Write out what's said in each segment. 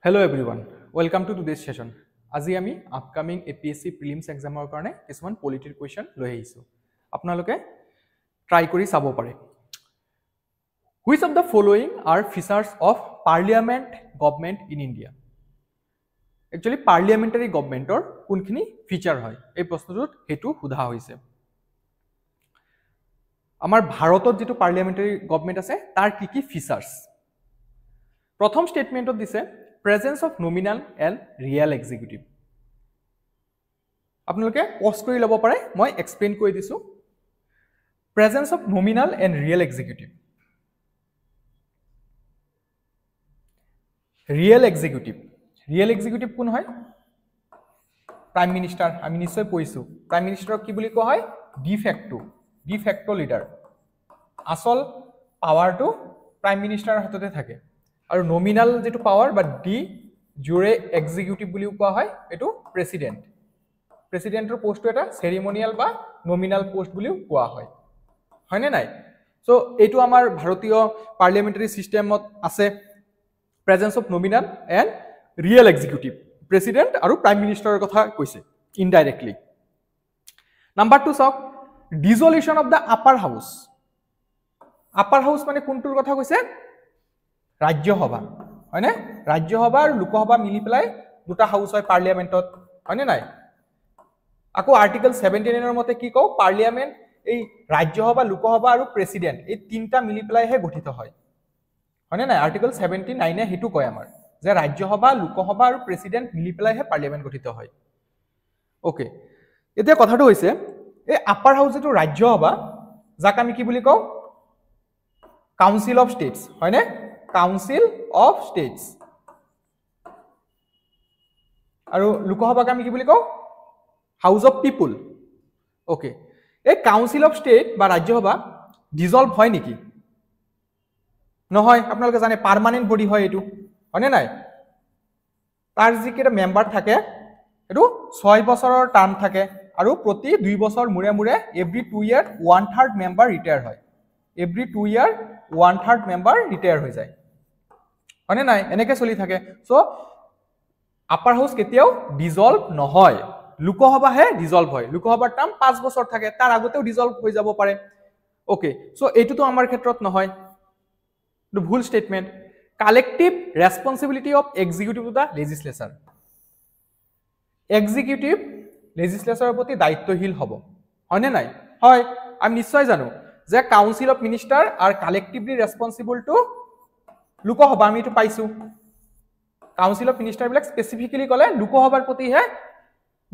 Hello everyone, welcome to today's session. আজি আমি upcoming APSC prelims এক্সামৰ কাৰণে কিছুমান পলিটিৰ কুৱেশ্যন লৈ আহিছো। আপোনালোকে ট্ৰাই কৰি চাব পাৰে। Which of the following are features of parliament government in India? Actually parliamentary governmentor কোনখিনি ফিচাৰ হয় এই প্ৰশ্নটোত হেতু সোধা হৈছে। আমাৰ ভাৰতত যেটো পাৰ্লিয়ামেণ্টাৰী গভৰ্নমেণ্ট আছে তাৰ কি কি ফিচাৰ্স প্ৰথম স্টেটমেন্টত দিছে presence of nominal and real executive আপোনালোকে পজ কৰি ল'ব পাৰে মই এক্সপ্লেইন কৰি দিছো presence of nominal and real executive real executive কোন হয় প্ৰাইম মিনিষ্টাৰ আমি নিশ্চয় কৈছো প্ৰাইম মিনিষ্টাৰক কি বুলি কোৱা হয় de facto লিডাৰ আসল পাৱাৰটো প্ৰাইম মিনিষ্টাৰৰ হাততে থাকে আৰু নমিনাল যেটো পাৱাৰ বা ডি জুৰে এক্সিকিউটিভ বুলি কোৱা হয় এটো প্ৰেসিডেন্টৰ পোষ্টটো এটা সেৰিমনিয়াল বা নমিনাল পোষ্ট বুলি কোৱা হয় হয়নে নাই সো এটো আমাৰ ভাৰতীয় পাৰ্লিয়ামেন্টাৰী সিস্টেমত আছে presence of nominal and real executive president আৰু প্ৰাইম মিনিষ্টাৰৰ কথা কৈছে ইনডাইৰেক্টলি নাম্বাৰ 2 সক dissolution of the upper house মানে কোনটোৰ কথা কৈছে ৰাজ্যসভা হয়নে ৰাজ্যসভা আৰু লোকসভা মিলি পেলাই দুটা হাউস হয় পাৰ্লিয়ামেন্টত হয়নে নাই আকৌ আৰ্টিকেল 79 এৰ মতে কি কও পাৰ্লিয়ামেন্ট এই ৰাজ্যসভা লোকসভা আৰু প্ৰেসিডেন্ট এই তিনটা মিলি পেলাই হে গঠিত হয় হয়নে নাই আৰ্টিকেল 79 এ হেতু কয় আমাৰ যে ৰাজ্যসভা লোকসভা আৰু প্ৰেসিডেন্ট মিলি পেলাই হে পাৰ্লিয়ামেন্ট গঠিত হয় ওকে এতিয়া কথাটো হৈছে এই আপাৰ হাউস যেটো ৰাজ্যসভা যাক আমি কি বুলি কও কাউন্সিল অফ স্টেটস হয়নে Council of States আৰু লোকসভাক আমি কি বুলি কও House of People ওকে এই Council of State বা ৰাজ্যসভা ডিসলভ হয় নেকি নহয় আপোনালোকে জানে পাৰ্মানেন্ট বডি হয় এটো হয়নে নাই তাৰ যিকেটা মেম্বাৰ থাকে এটো 6 বছৰৰ টাৰ্ম থাকে আৰু প্ৰতি 2 বছৰ মুৰে মুৰে এভৰি 2 ইয়াৰ 1/3 মেম্বাৰ ৰিটায়াৰ হয় এভৰি 2 ইয়াৰ 1/3 মেম্বাৰ ৰিটায়াৰ হৈ যায় হয়নে নাই এনেকে চলি থাকে সো আপাৰ হাউস কেতিয়াও ডিসলভ নহয় লোকসভা হে ডিসলভ হয় লোকসভাৰ টাৰ্ম 5 বছৰ থাকে তাৰ আগতেও ডিসলভ হৈ যাব পাৰে ওকে সো এটো তো আমাৰ ক্ষেত্ৰত নহয় এটো ভুল statement collective responsibility of executive to the legislature executive লেজিসলেচাৰৰ প্ৰতি দায়িত্বশীল হ'ব হয়নে নাই হয় আমি নিশ্চয় জানো যে council of minister are collectively responsible to Lok Sabha আমি এটো পাইছো কাউন্সিল অফ মিনিষ্টাৰ বিলাক স্পেসিফিক্যালি কলে লোকসভাৰ প্ৰতি হে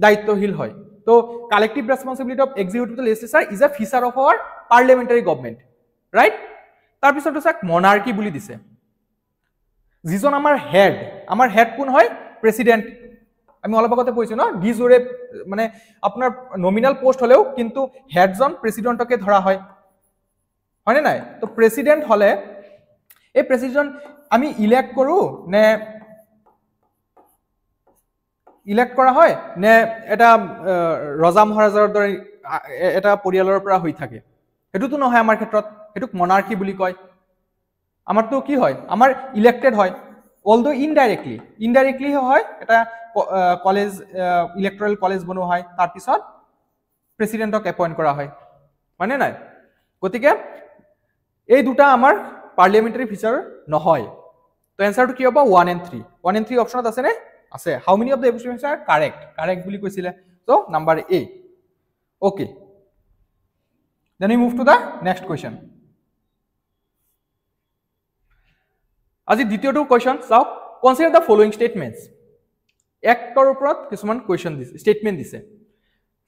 দায়িত্বশীল হয় তো collective responsibility of executive to legislature is a feature of our parliamentary government right তাৰ পিছতো চাক মনাৰ্কি বুলি দিছে যিজন আমাৰ হেড কোন হয় প্ৰেসিডেন্ট আমি অলপ আগতে কৈছো ন ডি জুৰে মানে আপোনাৰ নমিনাল পোষ্ট হলেও কিন্তু হেডজন প্ৰেসিডেন্টকে ধৰা হয় হয়নে নাই তো প্ৰেসিডেন্ট হলে এই প্ৰেসিডেন্ট আমি ইলেক্ট কৰো নে ইলেক্ট কৰা হয় নে এটা ৰজা মহাৰাজাৰ দৰে এটা পৰিয়ালৰ পৰা হৈ থাকে এটোতো নহয় আমাৰ ক্ষেত্ৰত এটোক মনাৰ্কি বুলি কয় আমাৰটো কি হয় আমাৰ ইলেক্টেড হয় অলদো ইনডাইৰেক্টলি হয় এটা কলেজ ইলেক্টৰাল কলেজ বনোৱা হয় তাৰ পিছত প্ৰেসিডেন্টক এপইন্ট কৰা হয় মানে নাই গতিকে এই দুটা আমাৰ পাৰ্লিয়ামেন্টাৰী ফিচাৰ নহয় তো এনসাৰটো কি হ'ব 1 and 3 অপচনত আছে নে আছে হাউ many of the abilities R correct বুলি কৈছিলে so number A okay then we move to the next question আজি দ্বিতীয়টো কোৱেশ্চন চাও consider the following statements actor ওপৰত কিছুমান কোৱেশ্চন দিছে স্টেটমেন্ট দিছে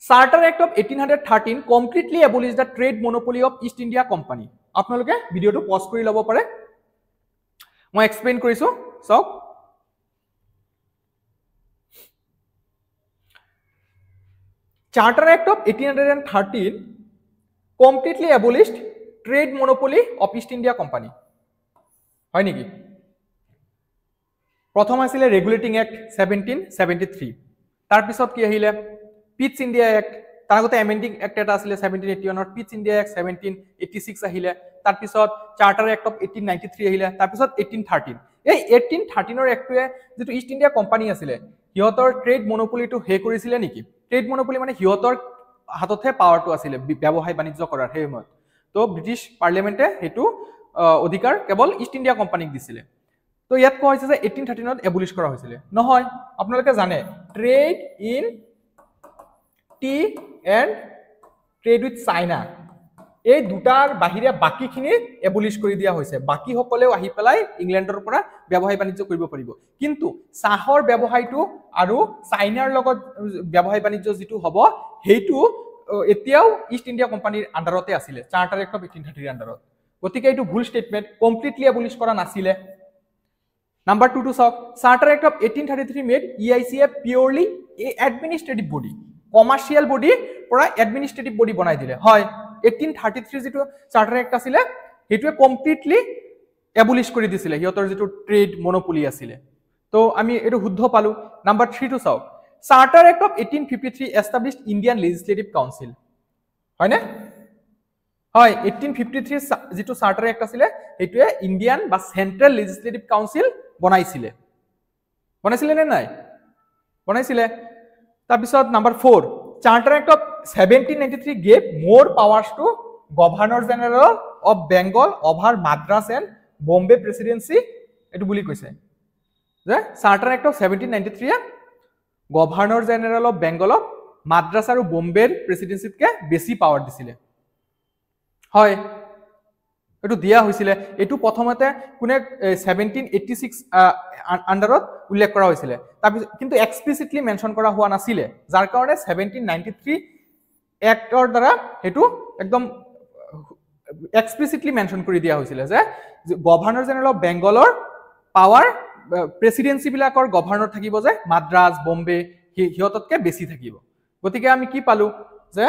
charter act of 1813 completely এবলিশ da trade monopoly of east India company আপোনালোকে ভিডিওটো পজ কৰি ল'ব পাৰে মই এক্সপ্লেইন কৰিছো চাওক Charter Act of 1813 completely abolished trade monopoly of East India Company. হয় নেকি প্ৰথম আছিল ৰেগুলেটিং এক্ট 1773 তাৰ পিছত কি আহিলে পিটছ ইণ্ডিয়া এক্ট তাৰ আগতে এমেন্ডিং এক্ট এটা আছিল 1781 ৰ পিটছ ইণ্ডিয়া এক্ট 1786 আহিলে তাৰপিছত চাৰ্টাৰ এক্ট অফ 1893 আহিলে, তাৰপিছত 1813 এই 1813ৰ এক্টটোৱে যেটো ইষ্ট ইণ্ডিয়া কোম্পানী আছিলে হিয়তৰ ট্ৰেড মনোপলিটো হে কৰিছিলে নেকি? ট্ৰেড মনোপলি মানে হিয়তৰ হাততহে পাৱাৰটো আছিলে ব্যৱসায় বাণিজ্য কৰাৰ সেই সময়ত। তো ব্ৰিটিছ পাৰ্লিয়ামেণ্টে হেতু অধিকাৰ কেৱল ইষ্ট ইণ্ডিয়া কোম্পানীক দিছিলে। তো ইয়াত কোৱা হৈছে যে 1813ত এবলিশ কৰা হৈছিলে। নহয়, আপোনালোকে জানে trade in T and trade with China এই দুটাৰ বাহিৰে বাকীখিনি এবলিশ কৰি দিয়া হৈছে। বাকী সকলেও আহি পেলাই ইংলেণ্ডৰ পৰা ব্যৱসায় বাণিজ্য কৰিব পাৰিব, কিন্তু চাহৰ ব্যৱসায়টো আৰু চাইনাৰ লগত ব্যৱসায় বাণিজ্য যেটো হ'ব সেইটো এতিয়াও ইষ্ট ইণ্ডিয়া কোম্পানীৰ আণ্ডাৰতে আছিলে, চাৰ্টাৰ এক্ট অফ 1830 আণ্ডাৰত। গতিকে এইটো ভুল ষ্টেটমেণ্ট, কমপ্লিটলি এবলিশ কৰা নাছিলে। নাম্বাৰ 2 টো চাওক, charter act of 1833 made EIC a purely a administrative body, commercial body পৰা এডমিনিষ্ট্ৰেটিভ বডি বনাই দিলে। হয়, 1833 যেটো চাৰ্টাৰ এক্ট আছিলে হেতুৱে কমপ্লিটলি এবলিশ কৰি দিছিলে হিয়তৰ যেটো ট্ৰেড মনোপলি আছিলে। তো আমি এটো শুদ্ধ পালো। নাম্বাৰ 3 টো চাওক, charter act of 1853 established Indian legislative council. হয়নে? হয়, 1853 যেটো চাৰ্টাৰ এক্ট আছিলে হেতুৱে ইণ্ডিয়ান বা সেন্ট্ৰেল লেজিসলেটিভ কাউন্সিল বনাইছিলে। বনাইছিলে নে নাই? বনাইছিলে। তাৰপিছত number 4, charter act of 1793 gave more powers to Governor General of Bengal over Madras and Bombay Presidency এটো বুলি কৈছে যে charter act of 1793 governor general of বেংগলক মাদ্ৰাছ আৰু বম্বেৰ প্ৰেসিডেন্সিতকে বেছি পাৱাৰ দিছিলে। হয়, এটো দিয়া হৈছিলে। এটো প্ৰথমতে কোনে 1786 আণ্ডাৰত উল্লেখ কৰা হৈছিলে, তাৰপিছত কিন্তু এক্সপ্লিসিটলি মেনশন কৰা হোৱা নাছিলে, যাৰ কাৰণে 1793 এক্টৰ দ্বাৰা হেতু একদম এক্সপ্লিসিটলি মেনশন কৰি দিয়া হৈছিলে যে গভৰ্ণৰ জেনেৰেল অফ বেংগলৰ পাৱাৰ প্ৰেসিডেন্সি বিলাকৰ গভৰ্ণৰ থাকিব যে মাদ্ৰাজ বম্বে হিয়ততকে বেছি থাকিব। গতিকে আমি কি পালো যে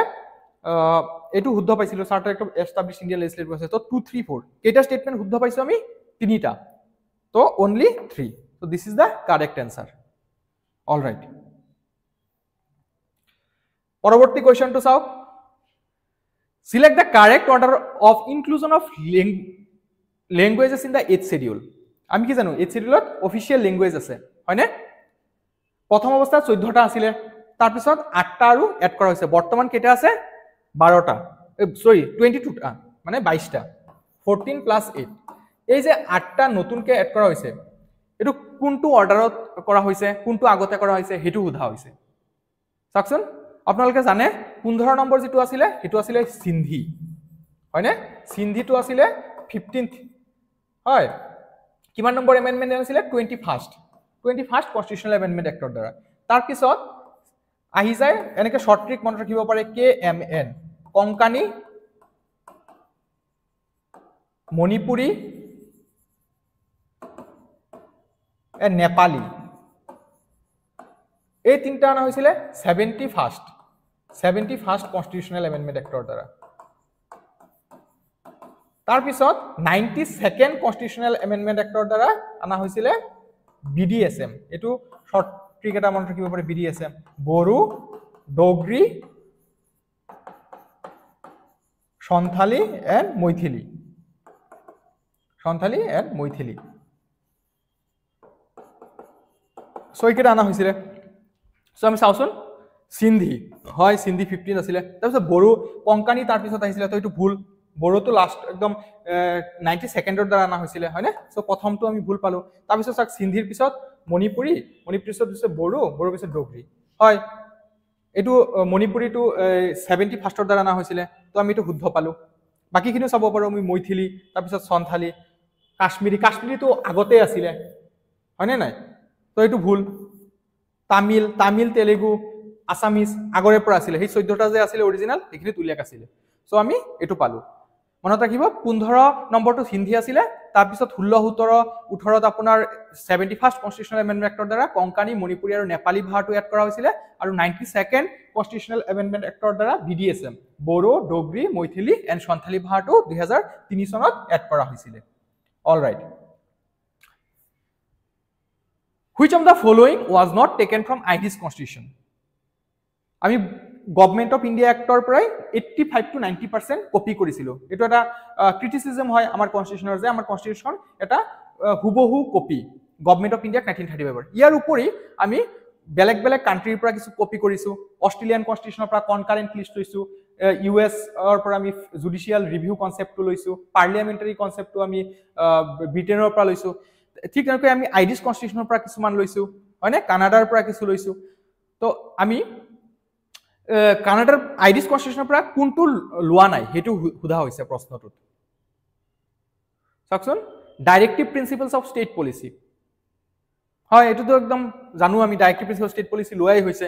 এটো শুদ্ধ পাইছিলো, charter act of establish Indian legislative আছে। তো 2 3 4 কেইটা স্টেটমেন্ট শুদ্ধ পাইছো আমি? 3টা। তো only 3। So this is the correct answer. All right. পৰৱৰ্তী কোৱেশ্চনটো চাওক, select the correct order of inclusion of languages in the 8th schedule. আমি কি জানো 8th schedule অফিশিয়াল ল্যাঙ্গুয়েজ আছে, হয়নে? প্ৰথম অৱস্থাত 14টা আছিল, তাৰ পিছত 8টা আৰু এড কৰা হৈছে। বৰ্তমান কেইটা আছে? 12টা, সৰি 22টা, মানে 22টা। 14 প্লাস 8। এই যে 8টা নতুনকে এড কৰা হৈছে, এটো কোনটো অৰ্ডাৰত কৰা হৈছে, কোনটো আগতে কৰা হৈছে হেতু সোধা হৈছে। চাওকচোন, আপোনালোকে জানে 15 নম্বৰ যেটো আছিল হেতু আছিল সিন্ধি, হয়নে? সিন্ধিটো আছিল 15th, হয়। কিমান নম্বৰ এমেন্ডমেন্ট আছিল? 21st কনস্টিটিউশনাল এমেন্ডমেন্ট এক্টৰ দ্বাৰা। তাৰ পিছত আহি যায় এনেকে শৰ্ট ট্ৰিক মনত ৰাখিব পাৰে KMN, কংকানি মণিপুৰী এ নেপালী। এই তিনটা আনা হৈছিল 71st কনস্টিটিউশনাল এমেন্ডমেন্ট এক্টৰ দ্বাৰা। তাৰ পিছত 92nd কনস্টিটিউশনাল এমেন্ডমেন্ট এক্টৰ দ্বাৰা আনা হৈছিল BDSM। এটো শৰ্ট ট্ৰিক এটা মনত ৰাখিব পাৰে, BDSM Bodo Dogri Santhali and Maithili. So এইকেইটা আনা হৈছিলে। সো আমি চাওচোন, সিন্ধি হয়, সিন্ধি 15 আছিল। তাৰপিছত বড়ো কংকানি তাৰ পিছত আহিছিল, তো এইটো ভুল। বড়োটো লাষ্ট একদম 92nd দ্বাৰা আনা হৈছিল, হয়নে? সো প্ৰথমটো আমি ভুল পালো। তাৰপিছত চাওক, সিন্ধিৰ পিছত মণিপুৰী, মণিপুৰীৰ পিছত বড়ো, বড়োৰ পিছত ডোগৰি। হয়, এইটো মণিপুৰীটো 71st দ্বাৰা আনা হৈছিল, তো আমি এইটো শুদ্ধ পালো। বাকীখিনিও চাব পাৰো আমি, মৈথিলী, তাৰপিছত সন্থালী, কাশ্মীৰীটো আগতে আছিল, হয়নে নাই? তো এইটো ভুল। তামিল তেলেগু আসামিজ আগৰে পৰা আছিল, সেই 14টা যে আছিল অৰিজিনাল সেইখিনি উল্লেখ আছিল। সো আমি এইটো পালো। মনত ৰাখিব 15 নম্বৰটো হিন্দী আছিল, তাৰপিছত 16 17 18ত আপোনাৰ 71st কনস্টিটিউশনাল এমেন্ডমেন্ট এক্টৰ দ্বাৰা কংকানি মণিপুৰী আৰু নেপালী ভাষাটো এড কৰা হৈছিল, আৰু 92nd কনস্টিটিউশনাল এমেন্ডমেন্ট এক্টৰ দ্বাৰা BDSM বড়ো ডোগৰি মৈথিলী এণ্ড সন্থালী ভাষাটো 2003 চনত এড কৰা হৈছিল। All right. Which of the following was not taken from Irish constitution? আমি গভৰ্ণমেণ্ট অফ ইণ্ডিয়া এক্টৰ পৰাই 85 to 90% কপি কৰিছিলোঁ। এইটো এটা ক্ৰিটিচিজম হয় আমাৰ কনষ্টিটিউশ্যনৰ, যে আমাৰ কনষ্টিটিউশ্যন এটা হুবহু কপি গভৰ্ণমেণ্ট অফ ইণ্ডিয়াক 1935। ইয়াৰ উপৰি আমি বেলেগ বেলেগ কাণ্ট্ৰিৰ পৰা কিছু কপি কৰিছোঁ। অষ্ট্ৰেলিয়ান কনষ্টিটিউশ্যনৰ পৰা কনকাৰেণ্ট লিষ্ট লৈছোঁ, US-ৰ পৰা আমি জুডিচিয়েল ৰিভিউ কনচেপ্টটো লৈছোঁ, পাৰ্লিয়ামেণ্টাৰী কনচেপ্টটো আমি ব্ৰিটেইনৰ পৰা লৈছোঁ। ঠিক তেনেকৈ আমি আইৰিছ কনষ্টিটিউশ্যনৰ পৰা কিছুমান লৈছোঁ, হয়নে, কানাডাৰ পৰা কিছু লৈছোঁ। তো আমি কানাডাৰ আইৰিছ কনষ্টিটিউশ্যনৰ পৰা কোনটো লোৱা নাই সেইটো সোধা হৈছে প্ৰশ্নটোত। চাওকচোন, directive principles of state policy, হয় এইটোতো একদম জানো আমি, ডাইৰেক্টিভ প্ৰিন্সিপল ষ্টেট পলিচি লোৱাই হৈছে।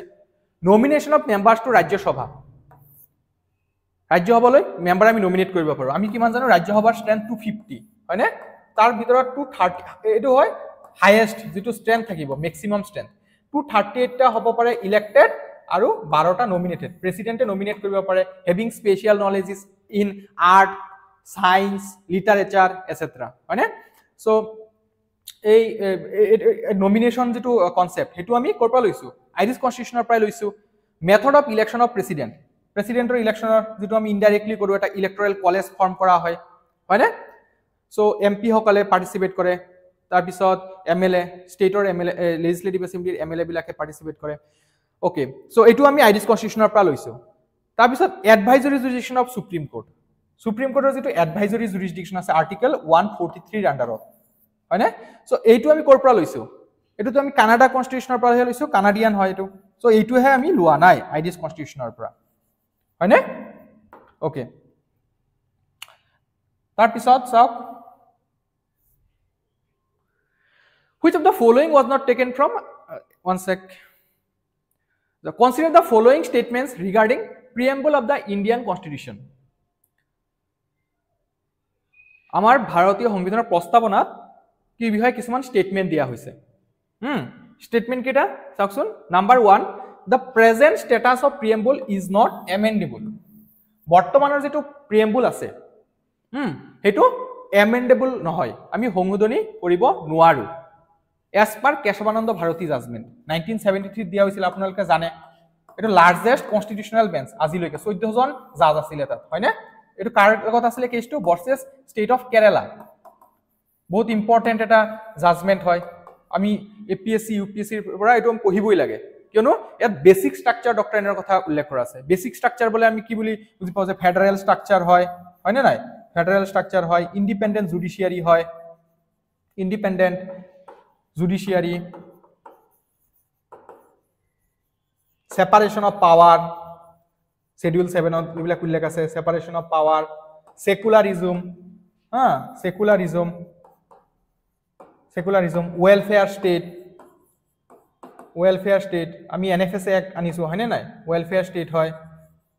Nomination of members to Rajya Sabha, ৰাজ্যসভালৈ মেম্বাৰ আমি নমিনেট কৰিব পাৰোঁ। আমি কিমান জানো, ৰাজ্যসভাৰ ষ্ট্ৰেংথ 250, হয়নে, তাৰ ভিতৰত 230 এইটো হয় হাইয়েষ্ট যিটো ষ্ট্ৰেংথ থাকিব, মেক্সিমাম ষ্ট্ৰেংথ 238টা হ'ব পাৰে ইলেক্টেড আৰু 12টা নমিনেটেড। প্ৰেচিডেণ্টে নমিনেট কৰিব পাৰে, having special knowledges in art, science, literature etcetera, হয়নে। চ' এই নমিনেশ্যন যিটো কনচেপ্ট সেইটো আমি ক'ৰ পৰা লৈছোঁ, আইৰিছ কনষ্টিটিউশ্যনৰ পৰাই লৈছোঁ। Method of election of president, প্ৰেচিডেণ্টৰ ইলেকশ্যনৰ যিটো আমি ইনডাইৰেক্টলি কৰোঁ, এটা ইলেক্টৰেল কলেজ ফৰ্ম কৰা হয়, হয়নে। চ' MP সকলে পাৰ্টিচিপেট কৰে, তাৰপিছত MLA, ষ্টেটৰ MLA, লেজিছলেটিভ এছেম্বলিৰ MLA বিলাকে পাৰ্টিচিপেট কৰে। অ'কে, চ' এইটো আমি আইৰিছ কনষ্টিটিউশ্যনৰ পৰা লৈছোঁ। তাৰপিছত advisory jurisdiction of supreme court, supreme কোৰ্টৰ যিটো এডভাইজৰী জুৰিডিকশ্যন আছে আৰ্টিকেল 143 আণ্ডাৰত, হয়নে। চ' এইটো আমি ক'ৰ পৰা লৈছোঁ, এইটোতো আমি কানাডা কনষ্টিটিউশ্যনৰ পৰাহে লৈছোঁ, কানাডিয়ান হয় এইটো। চ' এইটোহে আমি লোৱা নাই আইৰিছ কনষ্টিটিউশ্যনৰ পৰা, হয়নে। অ'কে, তাৰপিছত চাওক, which of the following was not taken from one sec, consider the following statements regarding preamble of the Indian Constitution. আমাৰ ভাৰতীয় সংবিধানৰ প্ৰস্তাৱনাত কি বিষয়ে কিছুমান ষ্টেটমেণ্ট দিয়া হৈছে। ষ্টেটমেণ্ট কেইটা চাওকচোন। Number 1, the present status of preamble is not amendable, বৰ্তমানৰ যিটো প্ৰিএম্বল আছে সেইটো এমেণ্ডেবল নহয়, আমি সংশোধনী কৰিব নোৱাৰোঁ। As per Keshavananda Bharati judgement 1973 দিয়া হৈছিল, আপোনালোকে জানে। এইটো লাৰ্জেষ্ট কনষ্টিটিউচনেল বেঞ্চ আজিলৈকে, 14জন জাজ আছিলে তাত, হয়নে। এইটো কাৰ লগত আছিলে কেছটো, ভাৰ্চেছ ষ্টেট অফ কেৰালা। বহুত ইম্পৰ্টেণ্ট এটা জাজমেণ্ট হয়, আমি APSC UPSCৰ পৰা এইটো পঢ়িবই লাগে, কিয়নো ইয়াত বেচিক ষ্ট্ৰাকচাৰ ডক্ট্ৰাইনৰ কথা উল্লেখ কৰা আছে। বেচিক ষ্ট্ৰাকচাৰ বোলে আমি কি বুলি বুজি পাওঁ, যে ফেডাৰেল ষ্ট্ৰাকচাৰ হয়, হয়নে নাই, ফেডাৰেল ষ্ট্ৰাকচাৰ হয়, ইণ্ডিপেণ্ডেণ্ট জুডিচিয়াৰী হয়, independent judiciary, separation of power, Schedule 7ত এইবিলাক উল্লেখ আছে, separation of power, secularism, secularism, welfare state, welfare state, আমি NFS এক্ট আনিছোঁ, হয়নে নাই, ৱেলফেয়াৰ ষ্টেট হয়।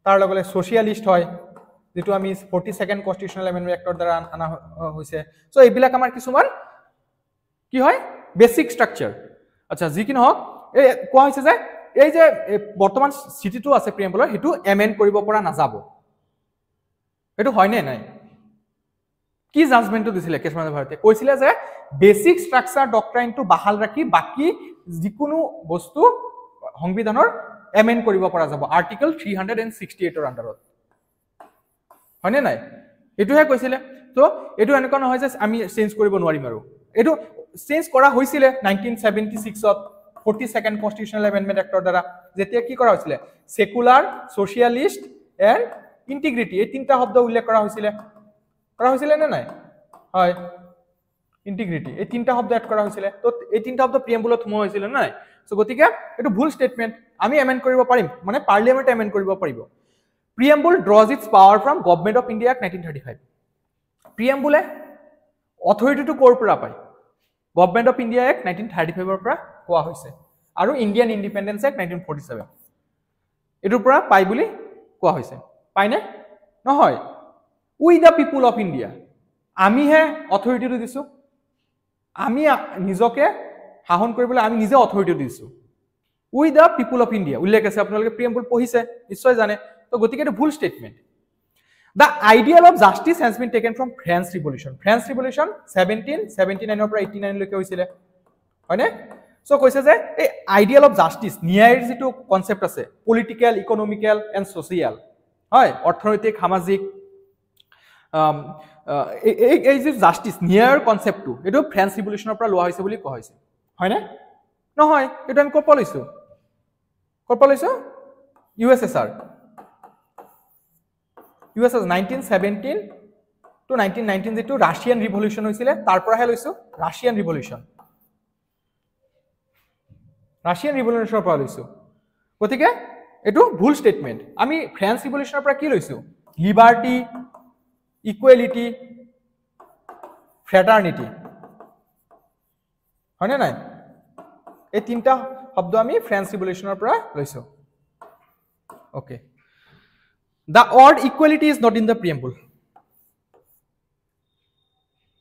তাৰ লগে ছ'চিয়েলিষ্ট হয়, যিটো আমি 42nd কনষ্টিটিউচনেল এমেণ্ডমেণ্ট এক্টৰ দ্বাৰা অনা হৈছে। চ' এইবিলাক আমাৰ কিছুমান কি হয়, বেচিক ষ্ট্ৰাকচাৰ। আচ্ছা, যি কি নহওক, এই কোৱা হৈছে যে এই যে বৰ্তমান স্থিতিটো আছে প্ৰিএম্বলৰ, সেইটো এমেণ্ড কৰিব পৰা নাযাব। সেইটো হয়নে নাই, কি জাজমেণ্টটো দিছিলে কেশৱানন্দ ভাৰতীয়ে, কৈছিলে যে বেচিক ষ্ট্ৰাকচাৰ ডক্ট্ৰাইনটো বাহাল ৰাখি বাকী যিকোনো বস্তু সংবিধানৰ এমেণ্ড কৰিব পৰা যাব, আৰ্টিকেল 368ৰ আণ্ডাৰত, হয়নে নাই, এইটোহে কৈছিলে। তো এইটো এনেকুৱা নহয় যে আমি চেঞ্জ কৰিব নোৱাৰিম, আৰু এইটো চেঞ্জ কৰা হৈছিলে 1976ত 42nd কনষ্টিটিউচনেল এমেণ্ডমেণ্ট এক্টৰ দ্বাৰা, যেতিয়া কি কৰা হৈছিলে, সেকুলাৰ, ছ'চিয়েলিষ্ট এণ্ড ইণ্টিগ্ৰিটি, এই তিনিটা শব্দ উল্লেখ কৰা হৈছিলে নে নাই, হয়, ইণ্টিগ্ৰিটি, এই তিনিটা শব্দ এড কৰা হৈছিলে। তো এই তিনিটা শব্দ প্ৰিএম্বলত সোমোৱা হৈছিলে নে নাই। চ' গতিকে এইটো ভুল ষ্টেটমেণ্ট, আমি এমেণ্ড কৰিব পাৰিম, মানে পাৰ্লিয়ামেণ্টে এমেণ্ড কৰিব পাৰিব। Preamble draws its power from government of India 1935। প্ৰিএম্বলে অথৰিটিটো ক'ৰ পৰা পায়, গভৰ্ণমেণ্ট অফ ইণ্ডিয়া এক্ট 1935ৰ পৰা কোৱা হৈছে, আৰু ইণ্ডিয়ান ইণ্ডিপেণ্ডেন্স এক্ট 1947 এইটোৰ পৰা পাই বুলি কোৱা হৈছে। পায়নে? নহয়, উই দ্য পিপুল অফ ইণ্ডিয়া, আমিহে অথৰিটিটো দিছোঁ, আমি নিজকে শাসন কৰিবলৈ আমি নিজে অথৰিটি দিছোঁ। উই দ্য পিপুল অফ ইণ্ডিয়া উল্লেখ আছে, আপোনালোকে প্ৰিএম্বল পঢ়িছে নিশ্চয় জানে। তো গতিকে এইটো ভুল statement. The ideal of justice has been taken from French revolution. French revolution 1779ৰ পৰা 89লৈকে হৈছিলে, হয়নে। সো কৈছে যে এই আইডিয়াল অফ জাস্টিস ন্যায়ৰ যেটো কনসেপ্ট আছে পলিটিক্যাল ইকোনমিক্যাল এন্ড সোশিয়াল হয় অৰ্থনৈতিক সামাজিক এই যে জাস্টিস ন্যায়ৰ কনসেপ্টটো এটো ফ্ৰেঞ্চ ৰিভলিউচনৰ পৰা লোৱা হৈছে বুলি কোৱা হৈছে হয় না নহয় এটা আমি ক'ৰ পৰা লৈছো USSR 1917 to 1919 যেটো ৰাশিয়ান ৰিভলিউশন হৈছিল তাৰ পৰাহে লৈছো ৰাশিয়ান ৰিভলিউশনৰ পৰা লৈছো গতিকে এটো ভুল স্টেটমেন্ট আমি ফ্ৰেঞ্চ ৰিভলিউশনৰ পৰা কি লৈছো লিবাৰ্টি ইকুৱেলিটি ফ্ৰেটাৰ্নিটি হয়নে নাই এই তিনটা শব্দ আমি ফ্ৰেঞ্চ ৰিভলিউশনৰ পৰা লৈছো okay The word equality is not in the preamble.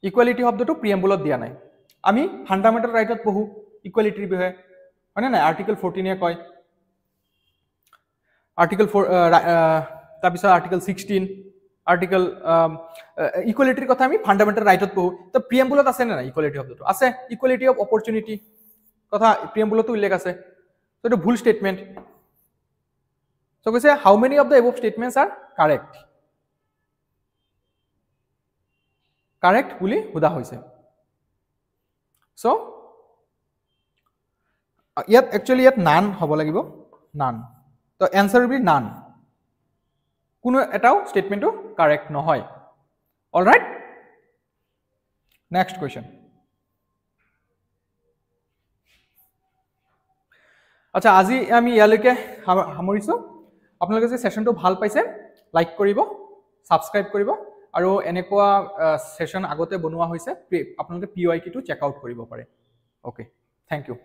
Equality শব্দটো preamble দিয়া নাই আমি ফান্ডামেন্টাল রাইটত পঢ়ো ইকুৱেলিটিৰ বিষয়ে মানে নাই আৰ্টিকল 14 এ কয় আৰ্টিকল 4 তাৰপিছত আৰ্টিকল 16 আৰ্টিকল ইকুৱেলিটিৰ কথা আমি ফান্ডামেন্টাল ৰাইটত পঢ়ো তো প্ৰিএম্বুলত আছে না ইকুৱেলিটি শব্দটো আছে ইকুৱেলিটি অফ অপৰচুনিটি কথা প্ৰিএম্বুলতো উল্লেখ আছে তো এটা ভুল statement So we say how many of the above statements are correct? Correct বুলি হুদা হৈছে So yet actually yet none হ'ব লাগিব none তো answer will be none কোনো এটাও স্টেটমেন্টটো কারেক্ট নহয় all right next question আচ্ছা আজি আমি ইয়ালৈকে সামৰিছো আপোনালোকে যে সেশনটো ভাল পাইছে লাইক কৰিব সাবস্ক্ৰাইব কৰিব আৰু এনেকুৱা সেশন আগতে বনোৱা হৈছে আপোনালোকে PYQ টো চেক আউট কৰিব পাৰে ওকে থ্যাংক ইউ